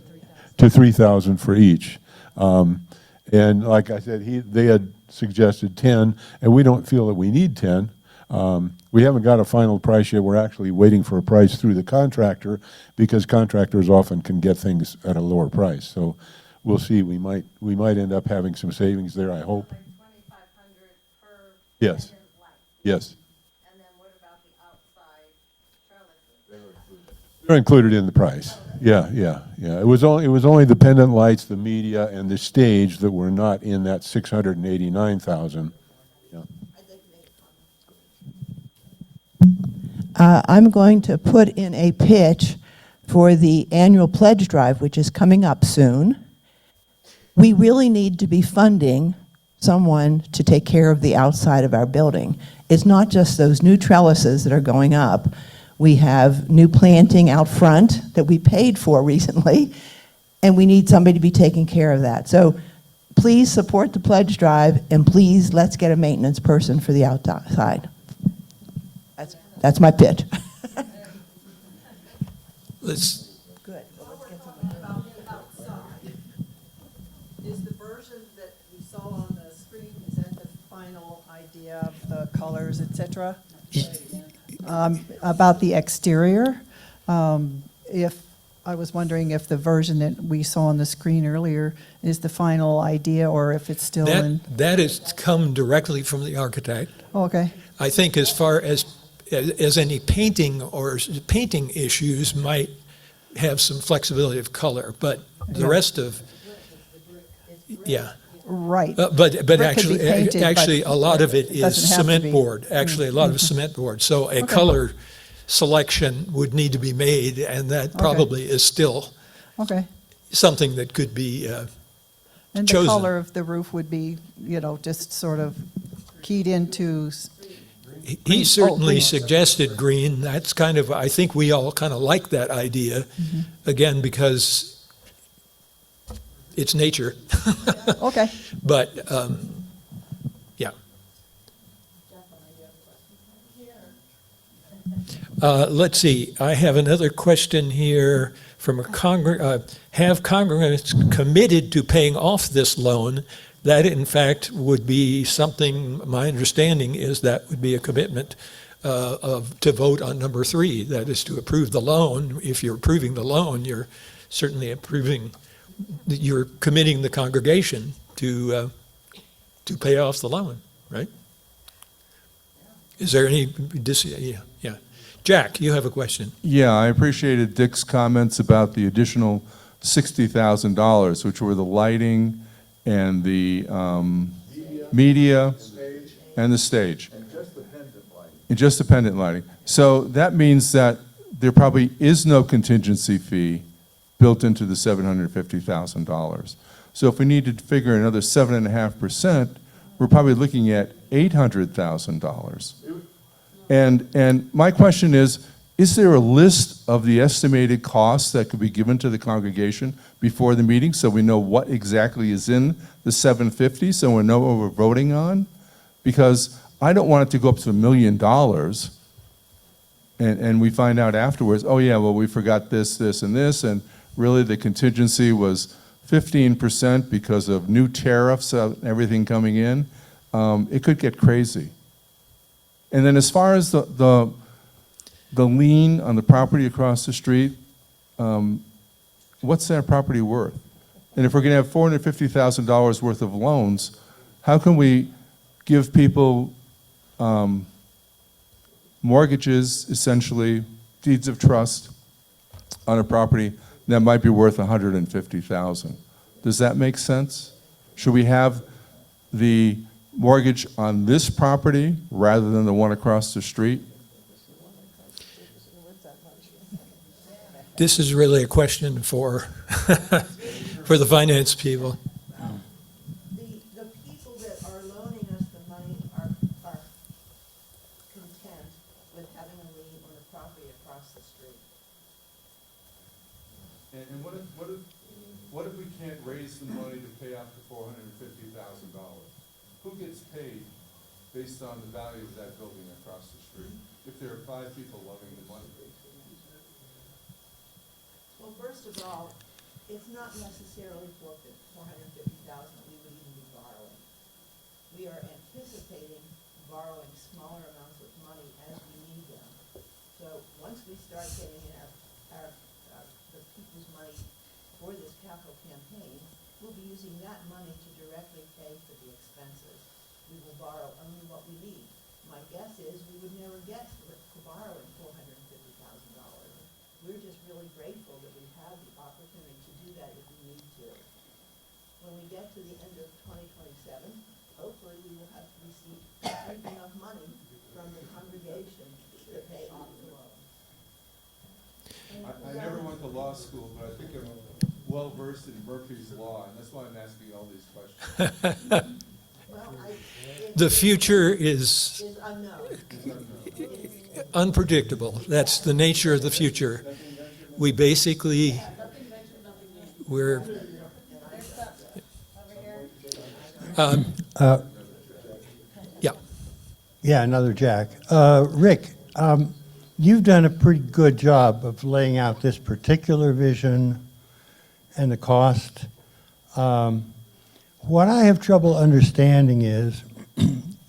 to 3,000 for each. And like I said, they had suggested 10, and we don't feel that we need 10. We haven't got a final price yet. We're actually waiting for a price through the contractor, because contractors often can get things at a lower price. So we'll see. We might end up having some savings there, I hope. Like 2,500 per Yes. pendant light. Yes. And then what about the outside trellises? They're included in the price. Yeah. It was only the pendant lights, the media, and the stage that were not in that 689,000. Yeah. I'm going to put in a pitch for the annual pledge drive, which is coming up soon. We really need to be funding someone to take care of the outside of our building. It's not just those new trellises that are going up. We have new planting out front that we paid for recently, and we need somebody to be taking care of that. So please support the pledge drive, and please let's get a maintenance person for the outside. That's my pitch. Let's, Good. About the outside, is the version that we saw on the screen, is that the final idea of the colors, et cetera? About the exterior, if, I was wondering if the version that we saw on the screen earlier is the final idea, or if it's still in? that has come directly from the architect. Oh, okay. I think as far as any painting issues might have some flexibility of color, but the rest of, yeah. Right. But Brick could be actually, painted, a lot of it it is doesn't have to cement be. board. Actually, a lot of cement board. So a color selection would need to be made, and that probably is still Okay. something that could be And chosen. the color of the roof would be, just sort of keyed into. He certainly green. suggested green. That's kind of, I think we all kind of like that idea, again, because it's nature. Okay. But, yeah. Let's see, I have another question here from have Congress committed to paying off this loan? That, in fact, would be something, my understanding is that would be a commitment to vote on number 3, that is to approve the loan. If you're approving the loan, you're certainly you're committing the congregation to pay off the loan, right? Is there any, yeah. Jack, you have a question. Yeah, I appreciated Dick's comments about the additional $60,000, which were the lighting and the media and the stage. And just the pendant lighting. So that means that there probably is no contingency fee built into the $750,000. So if we need to figure another 7.5%, we're probably looking at $800,000. And my question is there a list of the estimated costs that could be given to the congregation before the meeting so we know what exactly is in the 750, so we know what we're voting on? Because I don't want it to go up to $1 million and we find out afterwards, oh yeah, well we forgot this, this, and this, and really the contingency was 15% because of new tariffs and everything coming in. It could get crazy. And then as far as the lien on the property across the street, what's that property worth? And if we're going to have $450,000 worth of loans, how can we give people mortgages, essentially deeds of trust, on a property that might be worth $150,000? Does that make sense? Should we have the mortgage on this property rather than the one across the street? This is really a question for, for the finance people. The people that are loaning us the money are content with having a lien on the property across the street. And what if we can't raise the money to pay off the $450,000? Who gets paid based on the value of that building across the street? If there are 5 people loaning the money. Well, first of all, it's not necessarily for the $450,000 we would even be borrowing. We are anticipating borrowing smaller amounts of money as we need them. So once we start getting in the people's money for this capital campaign, we'll be using that money to directly pay for the expenses. We will borrow only what we need. My guess is we would never get to borrowing $450,000. We're just really grateful that we have the opportunity to do that if we need to. When we get to the end of 2027, hopefully we will have received enough money from the congregation to pay off the loan. I never went to law school, but I think I'm well versed in Murphy's Law, and that's why I'm asking all these questions. The future is unpredictable. That's the nature of the future. We basically, we're, yeah. Yeah, another Jack. Rick, you've done a pretty good job of laying out this particular vision and the cost. What I have trouble understanding is,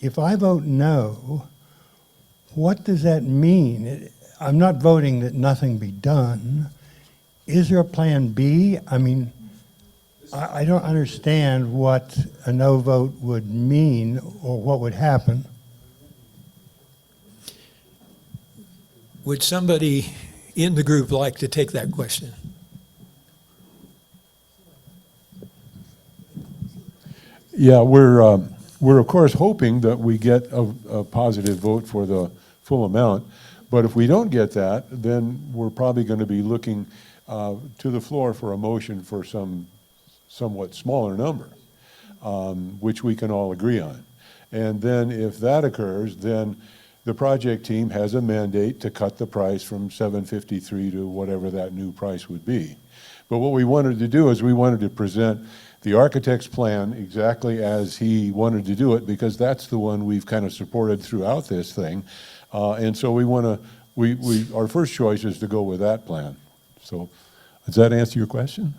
if I vote no, what does that mean? I'm not voting that nothing be done. Is there a plan B? I mean, I don't understand what a no vote would mean or what would happen. Would somebody in the group like to take that question? Yeah, we're of course hoping that we get a positive vote for the full amount, but if we don't get that, then we're probably going to be looking to the floor for a motion for some somewhat smaller number, which we can all agree on. And then if that occurs, then the project team has a mandate to cut the price from $753 to whatever that new price would be. But what we wanted to do is we wanted to present the architect's plan exactly as he wanted to do it, because that's the one we've kind of supported throughout this thing. And so we want to, our first choice is to go with that plan. So does that answer your question?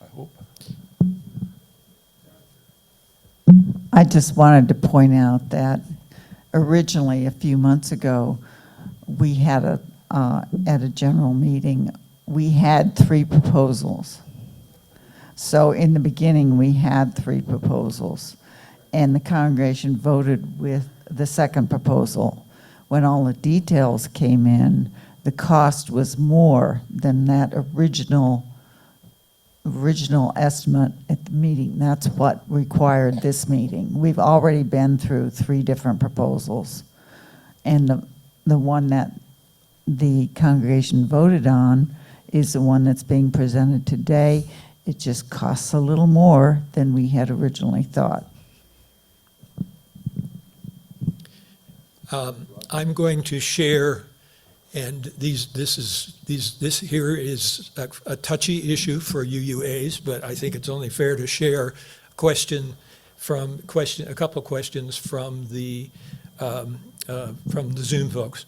I hope. I just wanted to point out that originally, a few months ago, we had at a general meeting, we had 3 proposals. So in the beginning, we had 3 proposals, and the congregation voted with the second proposal. When all the details came in, the cost was more than that original estimate at the meeting. That's what required this meeting. We've already been through 3 different proposals, and the one that the congregation voted on is the one that's being presented today. It just costs a little more than we had originally thought. I'm going to share, and this here is a touchy issue for UUAs, but I think it's only fair to share a couple of questions from the Zoom folks.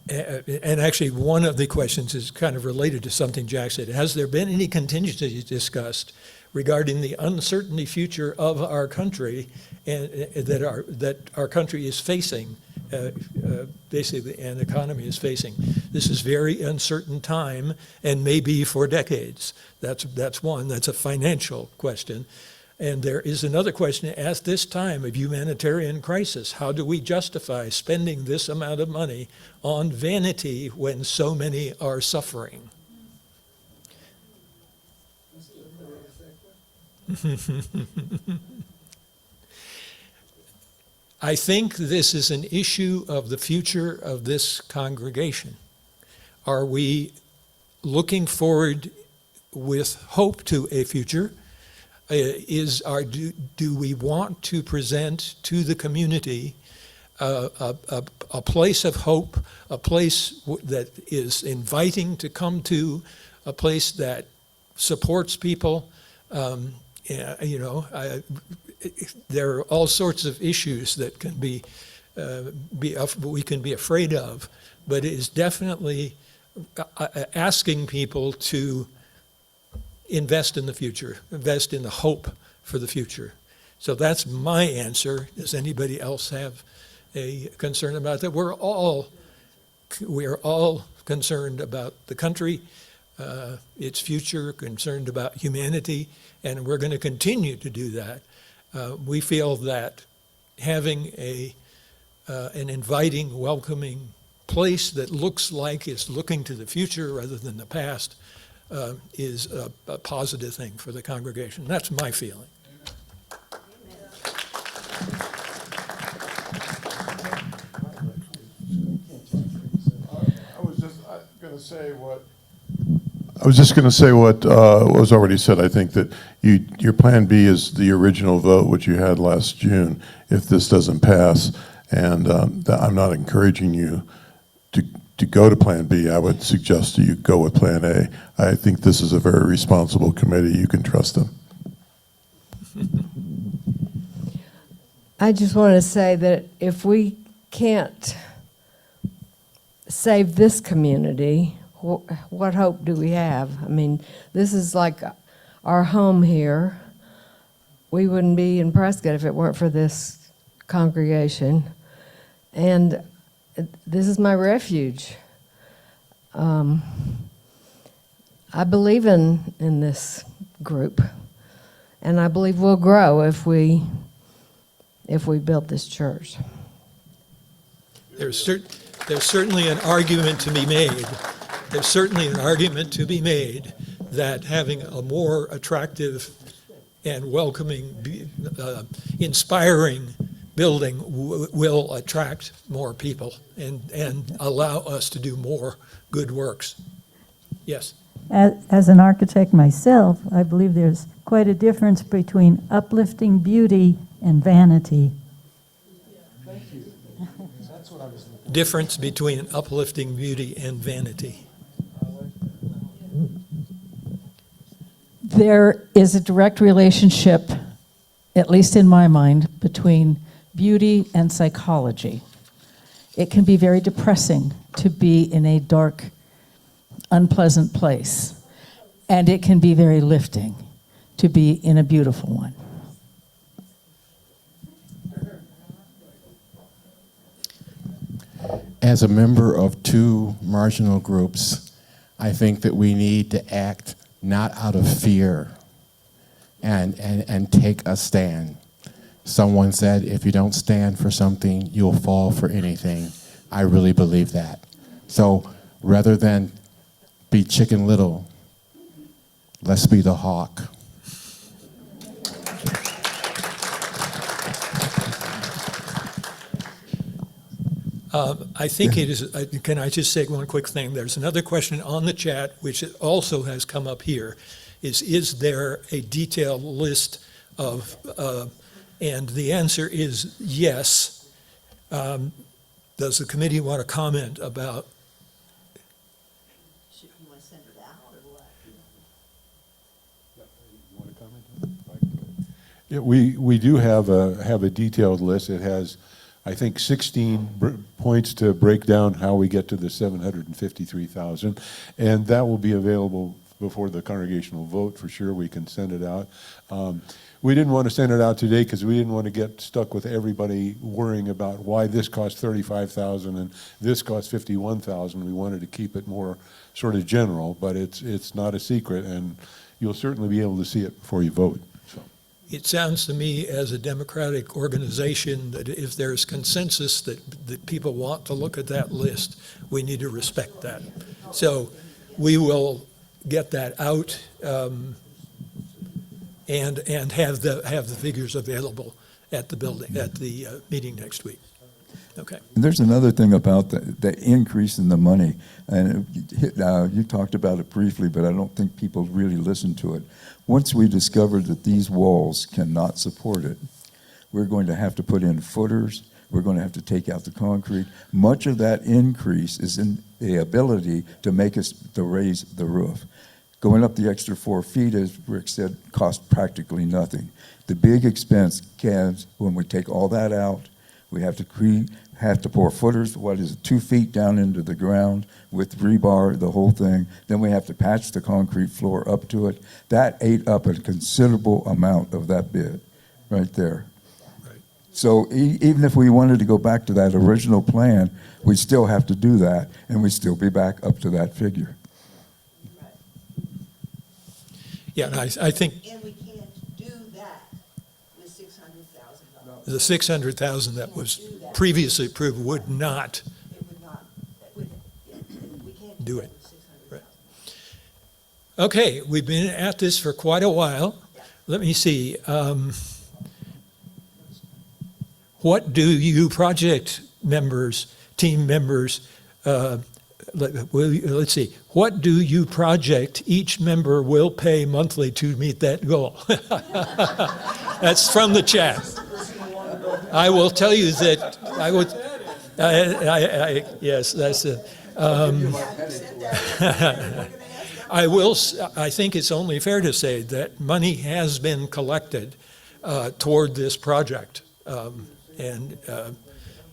And actually, one of the questions is kind of related to something Jack said. Has there been any contingencies discussed regarding the uncertainty future of our country and that our country is facing, basically, and the economy is facing? This is very uncertain time and may be for decades. That's one. That's a financial question. And there is another question: at this time of humanitarian crisis, how do we justify spending this amount of money on vanity when so many are suffering? I think this is an issue of the future of this congregation. Are we looking forward with hope to a future? Do we want to present to the community a place of hope, a place that is inviting to come to, a place that supports people? There are all sorts of issues that can we can be afraid of, but it is definitely asking people to invest in the future, invest in the hope for the future. So that's my answer. Does anybody else have a concern about that? We are all concerned about the country, its future, concerned about humanity, and we're going to continue to do that. We feel that having an inviting, welcoming place that looks like it's looking to the future rather than the past is a positive thing for the congregation. That's my feeling. I was just going to say what was already said. I think that your plan B is the original vote, which you had last June, if this doesn't pass. And I'm not encouraging you to go to plan B. I would suggest that you go with plan A. I think this is a very responsible committee. You can trust them. I just want to say that if we can't save this community, what hope do we have? I mean, this is like our home here. We wouldn't be in Prescott if it weren't for this congregation. And this is my refuge. I believe in this group, and I believe we'll grow if we build this church. There's certainly an argument to be made. There's certainly an argument to be made that having a more attractive and welcoming, inspiring building will attract more people and allow us to do more good works. Yes? As an architect myself, I believe there's quite a difference between uplifting beauty and vanity. Difference between uplifting beauty and vanity. There is a direct relationship, at least in my mind, between beauty and psychology. It can be very depressing to be in a dark, unpleasant place, and it can be very lifting to be in a beautiful one. As a member of two marginal groups, I think that we need to act not out of fear and take a stand. Someone said, if you don't stand for something, you'll fall for anything. I really believe that. So rather than be Chicken Little, let's be the hawk. I think it is, can I just say one quick thing? There's another question on the chat, which also has come up here, is there a detailed list of, and the answer is yes. Does the committee want to comment about? Should you want to send it out or what? You want to comment? Yeah, we do have a detailed list. It has, I think, 16 points to break down how we get to the 753,000, and that will be available before the congregational vote for sure. We can send it out. We didn't want to send it out today because we didn't want to get stuck with everybody worrying about why this cost 35,000 and this cost 51,000. We wanted to keep it more sort of general, but it's not a secret, and you'll certainly be able to see it before you vote. It sounds to me as a democratic organization that if there's consensus that people want to look at that list, we need to respect that. So we will get that out and have the figures available at the building, at the meeting next week. Okay. And there's another thing about the increase in the money, and you talked about it briefly, but I don't think people really listened to it. Once we discovered that these walls cannot support it, we're going to have to put in footers, we're going to have to take out the concrete. Much of that increase is in the ability to make us to raise the roof. Going up the extra 4 feet, as Rick said, costs practically nothing. The big expense comes when we take all that out. We have to pour footers, 2 feet down into the ground with rebar, the whole thing. Then we have to patch the concrete floor up to it. That ate up a considerable amount of that bid right there. Right. So even if we wanted to go back to that original plan, we'd still have to do that, and we'd still be back up to that figure. Yeah, and I think And we can't do that with $600,000. the 600,000 that was previously approved would not It would not, we can't do do it. that with $600,000. Right. Okay, we've been at this for quite a while. Let me see. What do you project members, team members, let's see. What do you project each member will pay monthly to meet that goal? That's from the chat. I will tell you that I would. Yes, that's it. I think it's only fair to say that money has been collected toward this project, and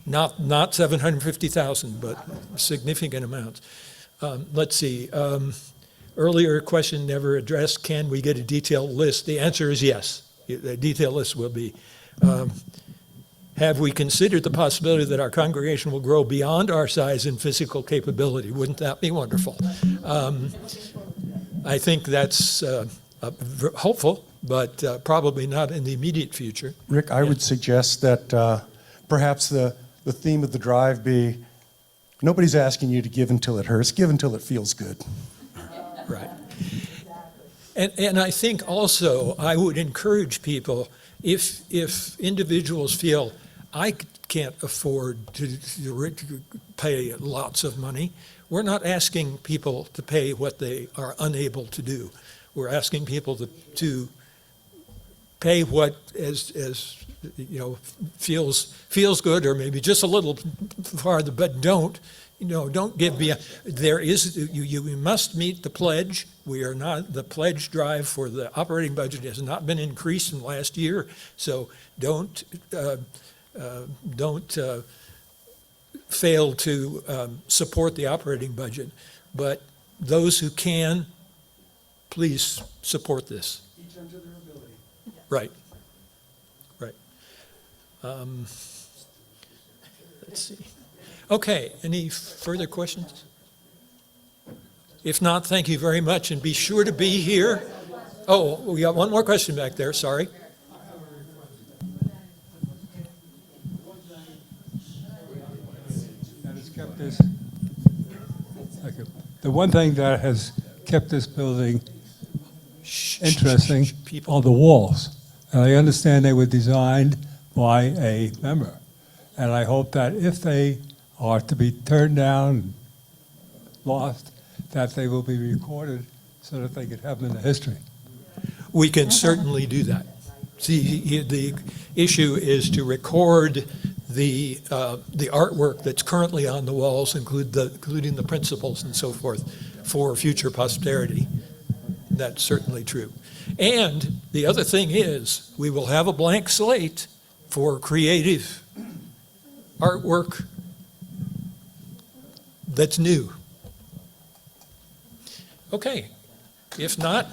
not 750,000, but significant amounts. Let's see. Earlier question never addressed. Can we get a detailed list? The answer is yes. The detailed list will be. Have we considered the possibility that our congregation will grow beyond our size and physical capability? Wouldn't that be wonderful? I think that's hopeful, but probably not in the immediate future. Rick, I would suggest that perhaps the theme of the drive be, nobody's asking you to give until it hurts, give until it feels good. Right. And I think also I would encourage people, if individuals feel I can't afford to pay lots of money, we're not asking people to pay what they are unable to do. We're asking people to pay what as you know feels good, or maybe just a little farther, but don't give beyond. There is you must meet the pledge. We are not, the pledge drive for the operating budget has not been increased in the last year, so don't fail to support the operating budget. But those who can, please support this. Each unto their ability. Right. Right. Let's see. Okay, any further questions? If not, thank you very much, and be sure to be here. Oh, we got one more question back there, sorry. That has kept this, the one thing that has kept this building interesting are the walls. And I understand they were designed by a member. And I hope that if they are to be turned down, lost, that they will be recorded so that they could have them in the history. We can certainly do that. See, the issue is to record the artwork that's currently on the walls, including the principles and so forth, for future posterity. That's certainly true. And the other thing is, we will have a blank slate for creative artwork that's new. Okay, if not.